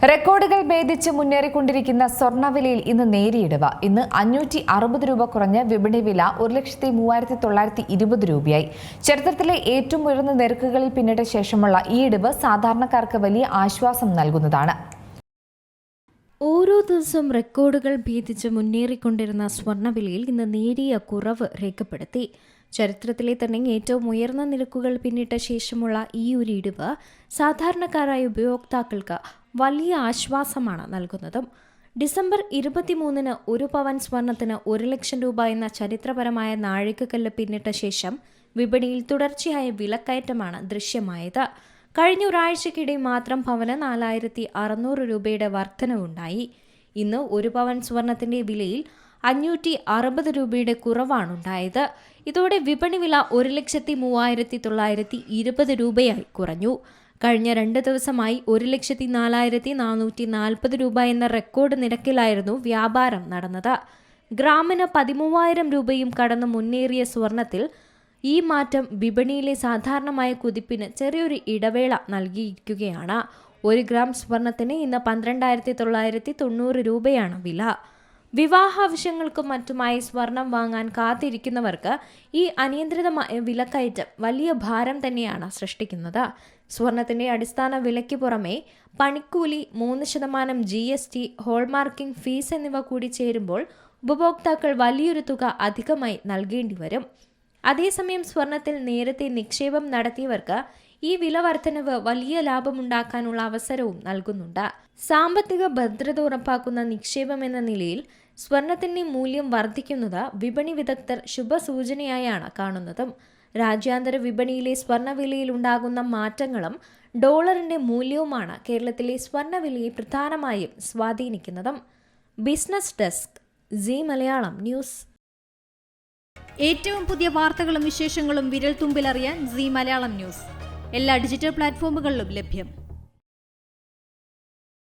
റെക്കോർഡുകൾ ഭേദിച്ച് മുന്നേറിക്കൊണ്ടിരിക്കുന്ന സ്വർണ്ണവിലയിൽ ഇന്ന് നേരിയിടിവ്. ഇന്ന് 560 രൂപ കുറഞ്ഞ് വിപണി വില 1,03,920 രൂപയായി. ചരിത്രത്തിലെ ഏറ്റവും ഉയർന്ന നിരക്കുകളിൽ പിന്നിട്ട ശേഷമുള്ള ഈ ഇടിവ് സാധാരണക്കാർക്ക് വലിയ ആശ്വാസം നൽകുന്നതാണ്. ഓരോ ദിവസവും റെക്കോർഡുകൾ ഭേദിച്ച് മുന്നേറിക്കൊണ്ടിരുന്ന സ്വർണ്ണവിലയിൽ ഇന്ന് നേരിയ കുറവ് രേഖപ്പെടുത്തി. ചരിത്രത്തിലെ തന്നെ ഏറ്റവും ഉയർന്ന നിരക്കുകൾ പിന്നിട്ട ശേഷമുള്ള ഈ ഒരു ഇടിവ് സാധാരണക്കാരായ ഉപയോക്താക്കൾക്ക് വലിയ ആശ്വാസമാണ് നൽകുന്നതും. ഡിസംബർ 23-ന് 1 പവൻ സ്വർണത്തിന് 1 ലക്ഷം രൂപ എന്ന ചരിത്രപരമായ നാഴികക്കല്ല് പിന്നിട്ട ശേഷം വിപണിയിൽ തുടർച്ചയായ വിലക്കയറ്റമാണ് ദൃശ്യമായത്. കഴിഞ്ഞ ഒരാഴ്ചക്കിടെ മാത്രം പവന് 4,600 രൂപയുടെ വർധനവുണ്ടായി. ഇന്ന് 1 പവൻ സ്വർണത്തിന്റെ വിലയിൽ 560 രൂപയുടെ കുറവാണുണ്ടായത്. ഇതോടെ വിപണി വില 1,03,920 രൂപയായി കുറഞ്ഞു. കഴിഞ്ഞ 2 ദിവസമായി 1,04,440 രൂപ എന്ന റെക്കോർഡ് നിരക്കിലായിരുന്നു വ്യാപാരം നടന്നത്. ഗ്രാമിന് 13,000 രൂപയും കടന്ന് മുന്നേറിയ സ്വർണത്തിൽ ഈ മാറ്റം വിപണിയിലെ സാധാരണമായ കുതിപ്പിന് ചെറിയൊരു ഇടവേള നൽകിയിരിക്കുകയാണ്. 1 ഗ്രാം സ്വർണത്തിന് ഇന്ന് 12,990 രൂപയാണ് വില. വിവാഹ ആവശ്യങ്ങൾക്കും മറ്റുമായി സ്വർണം വാങ്ങാൻ കാത്തിരിക്കുന്നവർക്ക് ഈ അനിയന്ത്രിതമായ വിലക്കയറ്റം വലിയ ഭാരം തന്നെയാണ് സൃഷ്ടിക്കുന്നത്. സ്വർണത്തിന്റെ അടിസ്ഥാന വിലയ്ക്ക് പുറമെ പണിക്കൂലി, 3% GST, ഹോൾമാർക്കിംഗ് ഫീസ് എന്നിവ കൂടി ചേരുമ്പോൾ ഉപഭോക്താക്കൾ വലിയൊരു തുക അധികമായി നൽകേണ്ടി വരും. അതേസമയം സ്വർണത്തിൽ നേരത്തെ നിക്ഷേപം നടത്തിയവർക്ക് ഈ വില വർധനവ് വലിയ ലാഭമുണ്ടാക്കാനുള്ള അവസരവും നൽകുന്നുണ്ട്. സാമ്പത്തിക ഭദ്രത ഉറപ്പാക്കുന്ന നിക്ഷേപം എന്ന നിലയിൽ സ്വർണത്തിന്റെ മൂല്യം വർദ്ധിക്കുന്നത് വിപണി വിദഗ്ധർ ശുഭസൂചനയായാണ് കാണുന്നതും. രാജ്യാന്തര വിപണിയിലെ സ്വർണ്ണവിലയിൽ ഉണ്ടാകുന്ന മാറ്റങ്ങളും ഡോളറിന്റെ മൂല്യവുമാണ് കേരളത്തിലെ സ്വർണ്ണവിലയെ പ്രധാനമായും സ്വാധീനിക്കുന്നതും. Business desk, Zee Malayalam news. ഏറ്റവും പുതിയ വാർത്തകളും വിശേഷങ്ങളും വിരൽ തുമ്പിലറിയാൻ സീ മലയാളം ന്യൂസ് എല്ലാ ഡിജിറ്റൽ പ്ലാറ്റ്ഫോമുകളിലും ലഭ്യം.